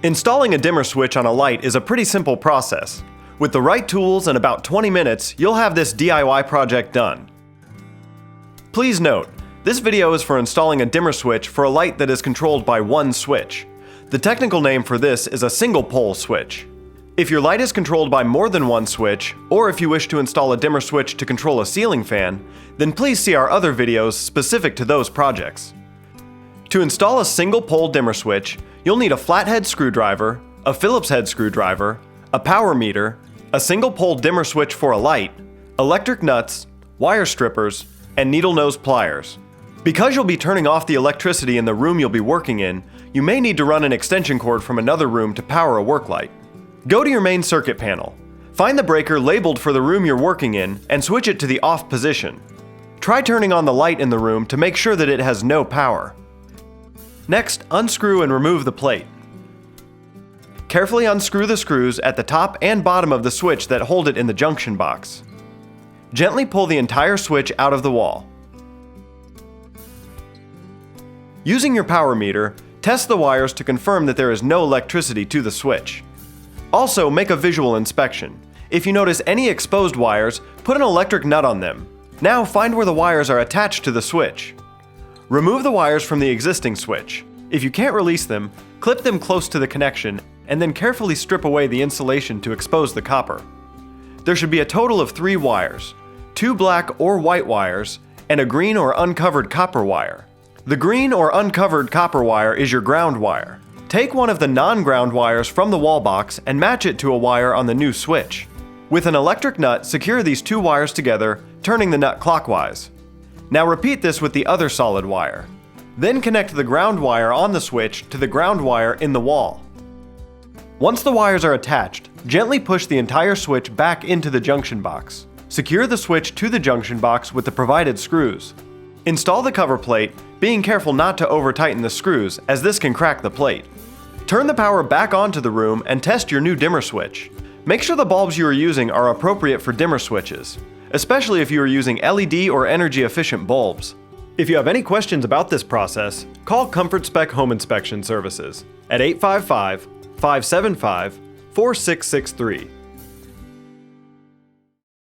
Installing a dimmer switch on a light is a pretty simple process. With the right tools and about 20 minutes, you'll have this DIY project done. Please note, this video is for installing a dimmer switch for a light that is controlled by one switch. The technical name for this is a single pole switch. If your light is controlled by more than one switch, or if you wish to install a dimmer switch to control a ceiling fan, then please see our other videos specific to those projects. To install a single pole dimmer switch, you'll need a flathead screwdriver, a Phillips head screwdriver, a power meter, a single pole dimmer switch for a light, electric nuts, wire strippers, and needle nose pliers. Because you'll be turning off the electricity in the room you'll be working in, you may need to run an extension cord from another room to power a work light. Go to your main circuit panel. Find the breaker labeled for the room you're working in and switch it to the off position. Try turning on the light in the room to make sure that it has no power. Next, unscrew and remove the plate. Carefully unscrew the screws at the top and bottom of the switch that hold it in the junction box. Gently pull the entire switch out of the wall. Using your power meter, test the wires to confirm that there is no electricity to the switch. Also, make a visual inspection. If you notice any exposed wires, put an electric nut on them. Now find where the wires are attached to the switch. Remove the wires from the existing switch. If you can't release them, clip them close to the connection and then carefully strip away the insulation to expose the copper. There should be a total of 3 wires, 2 black or white wires, and a green or uncovered copper wire. The green or uncovered copper wire is your ground wire. Take one of the non-ground wires from the wall box and match it to a wire on the new switch. With an electric nut, secure these 2 wires together, turning the nut clockwise. Now repeat this with the other solid wire. Then connect the ground wire on the switch to the ground wire in the wall. Once the wires are attached, gently push the entire switch back into the junction box. Secure the switch to the junction box with the provided screws. Install the cover plate, being careful not to over-tighten the screws, as this can crack the plate. Turn the power back onto the room and test your new dimmer switch. Make sure the bulbs you are using are appropriate for dimmer switches, especially if you are using LED or energy-efficient bulbs. If you have any questions about this process, call ComfortSpec Home Inspection Services at 855-575-4663.